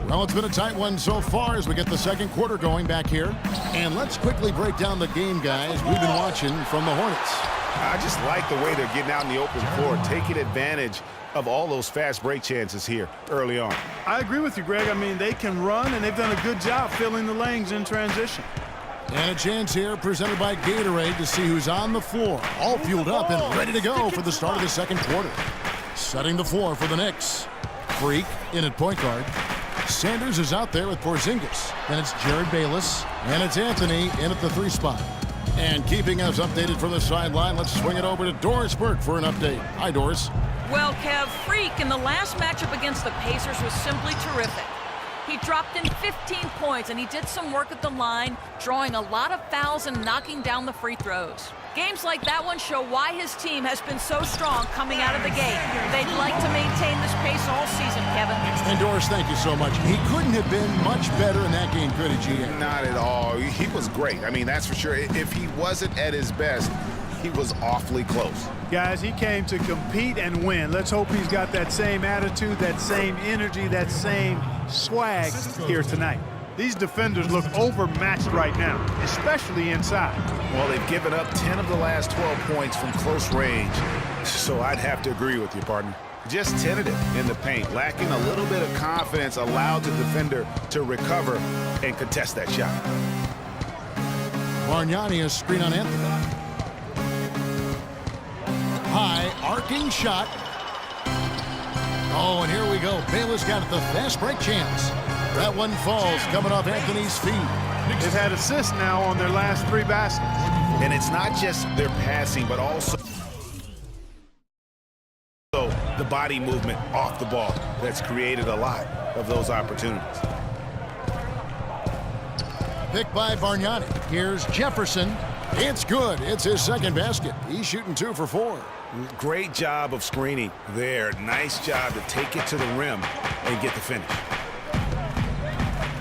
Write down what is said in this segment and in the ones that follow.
Well, it's been a tight one so far as we get the second quarter going back here. And let's quickly break down the game, guys, we've been watching from the Hornets. I just like the way they're getting out in the open floor, taking advantage of all those fast break chances here early on. I agree with you, Greg. I mean, they can run, and they've done a good job filling the lanes in transition. And a chance here presented by Gatorade to see who's on the floor, all fueled up and ready to go for the start of the second quarter. Setting the floor for the Knicks. Freak in at point guard. Sanders is out there with Porzingis. Then it's Jared Bayless. And it's Anthony in at the 3 spot. And keeping us updated from the sideline, let's swing it over to Doris Burke for an update. Hi, Doris. Well, Kev, Freak in the last matchup against the Pacers was simply terrific. He dropped in 15 points, and he did some work at the line, drawing a lot of fouls and knocking down the free throws. Games like that one show why his team has been so strong coming out of the gate. They'd like to maintain this pace all season, Kevin. And Doris, thank you so much. He couldn't have been much better in that game, could he, GA? Not at all. He was great. I mean, that's for sure. If he wasn't at his best, he was awfully close. Guys, he came to compete and win. Let's hope he's got that same attitude, that same energy, that same swag here tonight. These defenders look overmatched right now, especially inside. Well, they've given up 10 of the last 12 points from close range, so I'd have to agree with you, partner. Just tentative in the paint, lacking a little bit of confidence, allowed the defender to recover and contest that shot. Bargnani a screen on Anthony. High, arcing shot. Oh, and here we go. Bayless got it, the fast break chance. That one falls, coming off Anthony's feet. They've had assists now on their last 3 baskets. And it's not just their passing, but also the body movement off the ball that's created a lot of those opportunities. Picked by Bargnani. Here's Jefferson. It's good. It's his second basket. He's shooting 2 for 4. Great job of screening there. Nice job to take it to the rim and get the finish.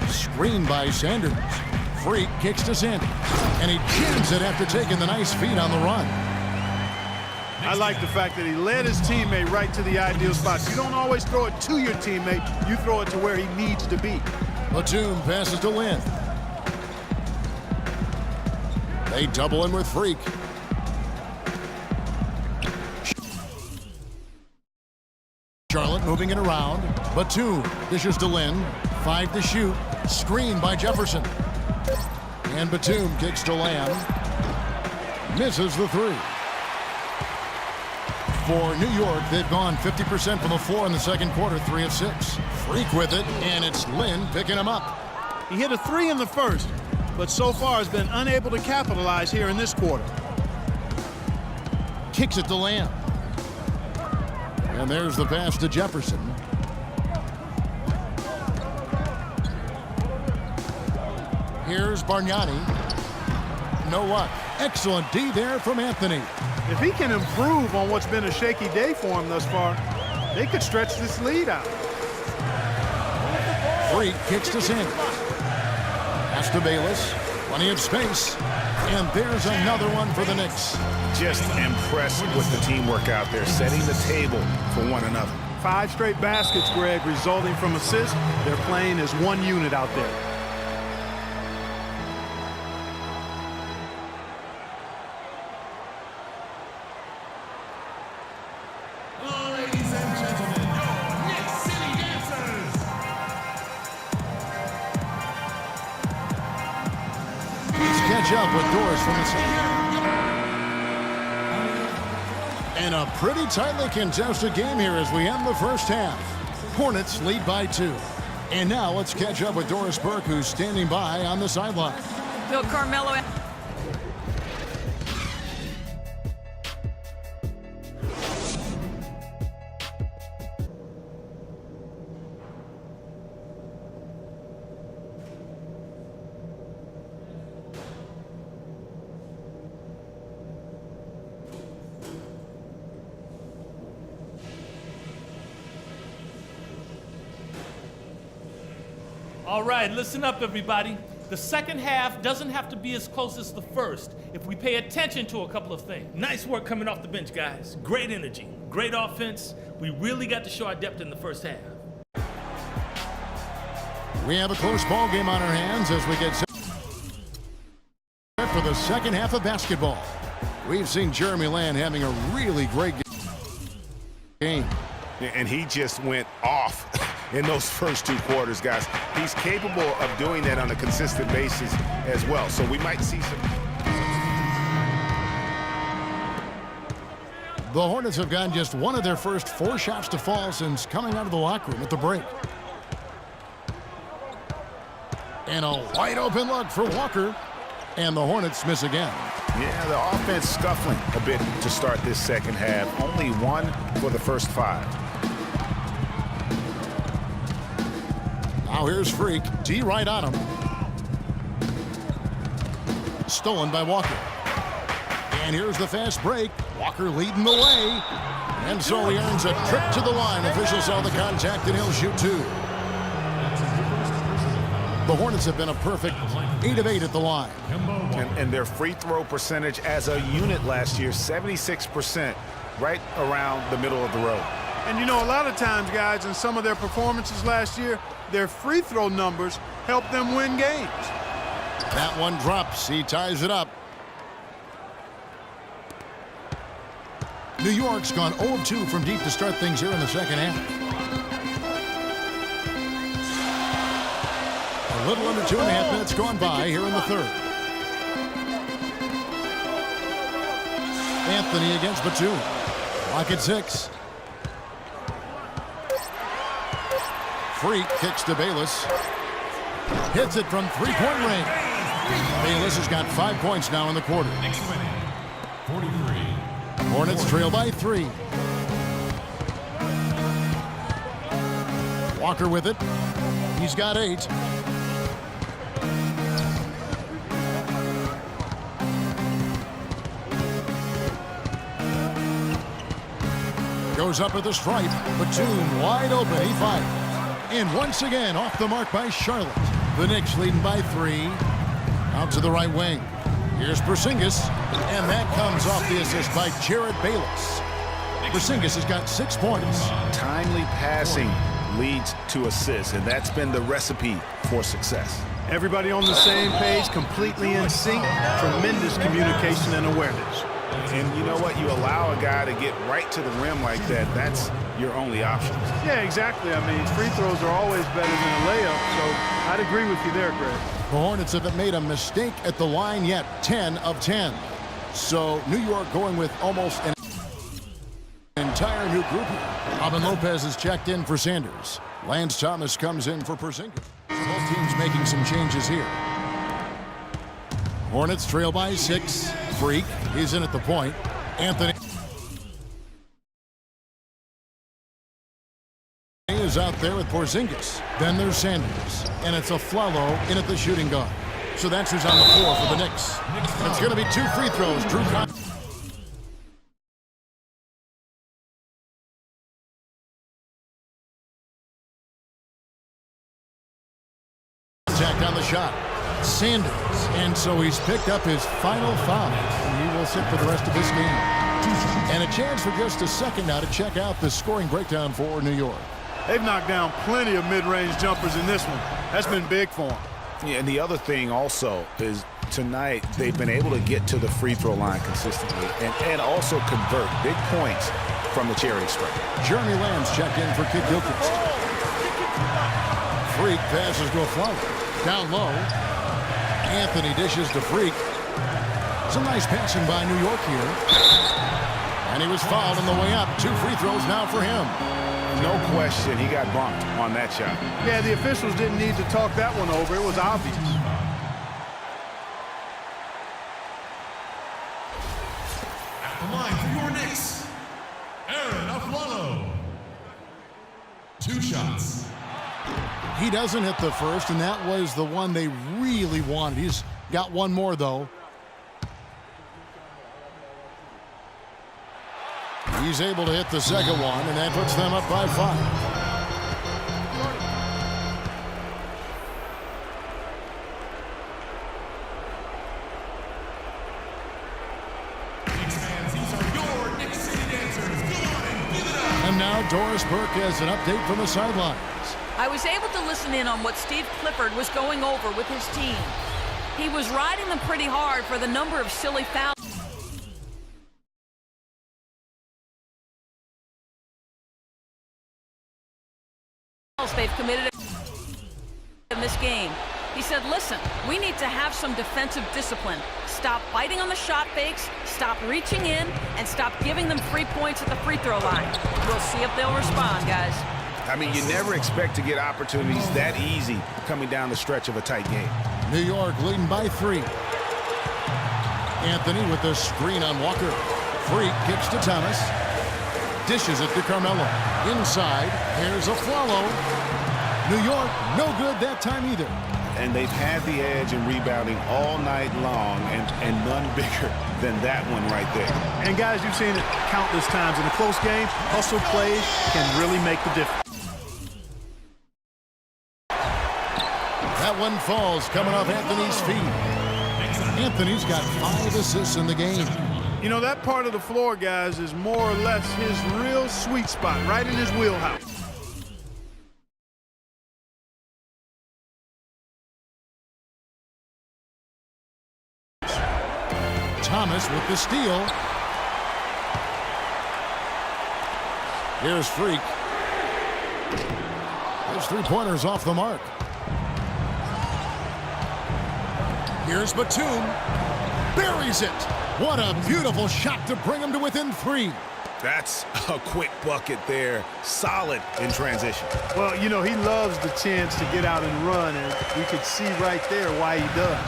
Screen by Sanders. Freak kicks to Sanders. And he jams it after taking the nice feed on the run. I like the fact that he led his teammate right to the ideal spot. You don't always throw it to your teammate. You throw it to where he needs to be. Batum passes to Lin. They double him with Freak. Charlotte moving it around. Batum dishes to Lin. 5 to shoot. Screen by Jefferson. And Batum kicks to Lamb. Misses the 3. For New York, they've gone 50% from the floor in the second quarter, 3 of 6. Freak with it, and it's Lin picking him up. He hit a 3 in the first, but so far has been unable to capitalize here in this quarter. Kicks it to Lamb. And there's the pass to Jefferson. Here's Bargnani. No luck. Excellent D there from Anthony. If he can improve on what's been a shaky day for him thus far, they could stretch this lead out. Freak kicks to Sanders. Pass to Bayless. Plenty of space. And there's another one for the Knicks. Just impressed with the teamwork out there, setting the table for one another. 5 straight baskets, Greg, resulting from assists. They're playing as one unit out there. Ladies and gentlemen, your Knicks City Dancers. Let's catch up with Doris from the side. And a pretty tightly contested game here as we end the first half. Hornets lead by 2. And now let's catch up with Doris Burke, who's standing by on the sideline. Bill Carmelo. All right, listen up, everybody. The second half doesn't have to be as close as the first if we pay attention to a couple of things. Nice work coming off the bench, guys. Great energy, great offense. We really got to show our depth in the first half. We have a close ball game on our hands as we get set for the second half of basketball. We've seen Jeremy Lamb having a really great game. And he just went off in those first 2 quarters, guys. He's capable of doing that on a consistent basis as well. So we might see some. The Hornets have gotten just one of their first 4 shots to fall since coming out of the locker room at the break. And a wide open look for Walker. And the Hornets miss again. Yeah, the offense scuffling a bit to start this second half. Only 1 for the first 5. Now here's Freak. D right on him. Stolen by Walker. And here's the fast break. Walker leading the way. And so he earns a trip to the line. Officials saw the contact and he'll shoot 2. The Hornets have been a perfect 8 of 8 at the line. And their free throw percentage as a unit last year, 76%, right around the middle of the road. And you know, a lot of times, guys, in some of their performances last year, their free throw numbers help them win games. That one drops. He ties it up. New York's gone 0 of 2 from deep to start things here in the second half. A little under 2.5 minutes gone by here in the third. Anthony against Batum. Clock at 6. Freak kicks to Bayless. Hits it from 3-point range. Bayless has got 5 points now in the quarter. 43. Hornets trail by 3. Walker with it. He's got 8. Goes up at the stripe. Batum wide open. He fires. And once again off the mark by Charlotte. The Knicks leading by 3. Out to the right wing. Here's Porzingis. And that comes off the assist by Jared Bayless. Porzingis has got 6 points. Timely passing leads to assists, and that's been the recipe for success. Everybody on the same page, completely in sync, tremendous communication and awareness. And you know what? You allow a guy to get right to the rim like that, that's your only option. Yeah, exactly. I mean, free throws are always better than a layup, so I'd agree with you there, Greg. The Hornets haven't made a mistake at the line yet. 10 of 10. So New York going with almost an entire new group here. Robin Lopez has checked in for Sanders. Lance Thomas comes in for Porzingis. Both teams making some changes here. Hornets trail by 6. Freak, he's in at the point. Anthony is out there with Porzingis. Then there's Sanders. And it's Afflalo in at the shooting guard. So that's who's on the floor for the Knicks. And it's going to be 2 free throws. Drew contact on the shot. Sanders. And so he's picked up his final foul. And he will sit for the rest of this game. And a chance for just a second now to check out the scoring breakdown for New York. They've knocked down plenty of mid-range jumpers in this one. That's been big for them. Yeah, and the other thing also is tonight they've been able to get to the free throw line consistently and also convert big points from the charity stripe. Jeremy Lamb's checked in for Kid Gilchrist. Freak passes to Afflalo. Down low. Anthony dishes to Freak. Some nice passing by New York here. And he was fouled on the way up. 2 free throws now for him. No question, he got bumped on that shot. Yeah, the officials didn't need to talk that one over. It was obvious. At the line for your Knicks, Aaron Afflalo. 2 shots. He doesn't hit the first, and that was the one they really wanted. He's got one more, though. He's able to hit the second one, and that puts them up by 5. Knicks fans, these are your Knicks City Dancers. Go on and give it up. And now Doris Burke has an update from the sidelines. I was able to listen in on what Steve Clifford was going over with his team. He was riding them pretty hard for the number of silly fouls they've committed in this game. He said, listen, we need to have some defensive discipline. Stop biting on the shot fakes, stop reaching in, and stop giving them free points at the free throw line. We'll see if they'll respond, guys. I mean, you never expect to get opportunities that easy coming down the stretch of a tight game. New York leading by 3. Anthony with the screen on Walker. Freak kicks to Thomas. Dishes it to Carmelo. Inside, here's a follow. New York, no good that time either. And they've had the edge in rebounding all night long, and none bigger than that one right there. And guys, you've seen it countless times in a close game. Hustle plays can really make the difference. That one falls coming off Anthony's feet. Anthony's got 5 assists in the game. You know, that part of the floor, guys, is more or less his real sweet spot, right in his wheelhouse. Thomas with the steal. Here's Freak. There's 3-pointers off the mark. Here's Batum. Buries it. What a beautiful shot to bring him to within 3. That's a quick bucket there. Solid in transition. Well, you know, he loves the chance to get out and run, and we could see right there why he does.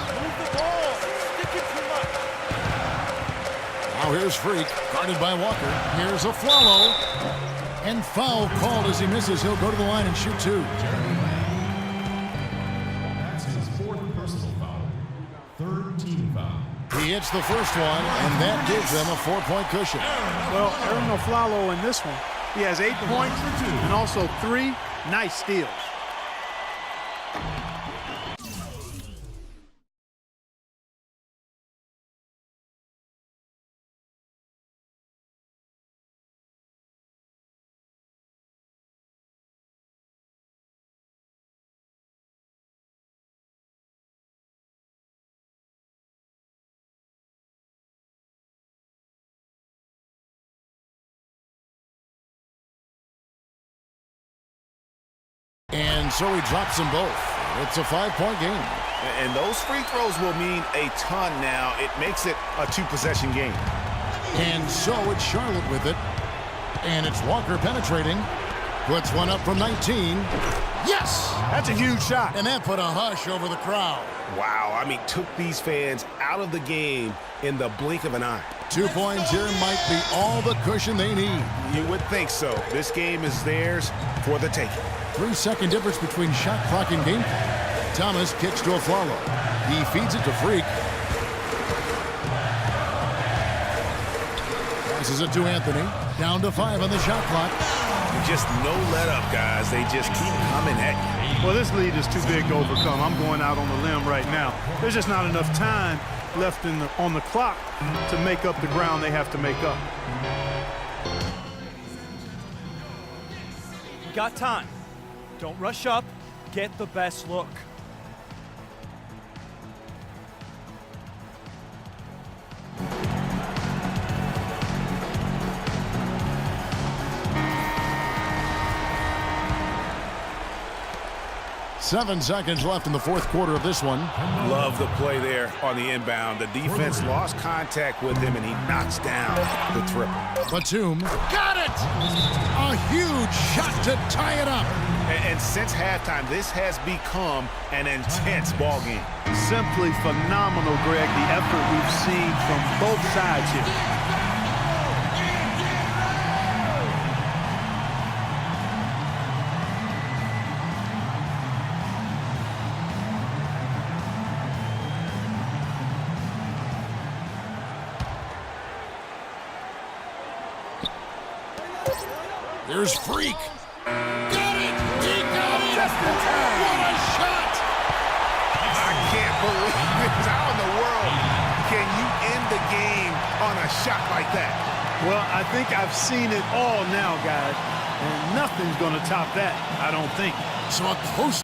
Now here's Freak, guarded by Walker. Here's a follow. And foul called as he misses. He'll go to the line and shoot 2. That's his 4th personal foul. 3rd team foul. He hits the first one, and that gives them a 4-point cushion. Well, Aaron Aflalo in this one, he has 8 points and also 3 nice steals. And so he drops them both. It's a 5-point game. And those free throws will mean a ton now. It makes it a 2-possession game. And so it's Charlotte with it. And it's Walker penetrating. Puts one up from 19. Yes! That's a huge shot. And that put a hush over the crowd. Wow, I mean, took these fans out of the game in the blink of an eye. 2 points here might be all the cushion they need. You would think so. This game is theirs for the taking. 3-second difference between shot clock and game. Thomas kicks to Aflalo. He feeds it to Freak. Passes it to Anthony. Down to 5 on the shot clock. Just no let up, guys. They just keep coming at you. Well, this lead is too big to overcome. I'm going out on the limb right now. There's just not enough time left on the clock to make up the ground they have to make up. We got time. Don't rush up. Get the best look. Seven seconds left in the 4th quarter of this one. Love the play there on the inbound. The defense lost contact with him, and he knocks down the triple. Batum got it! A huge shot to tie it up. And since halftime, this has become an intense ball game. Simply phenomenal, Greg, the effort we've seen from both sides here. Here's Freak. Got it! He got it! Just in time. What a shot! I can't believe it. How in the world can you end the game on a shot like that? Well, I think I've seen it all now, guys, and nothing's going to top that, I don't think. So a close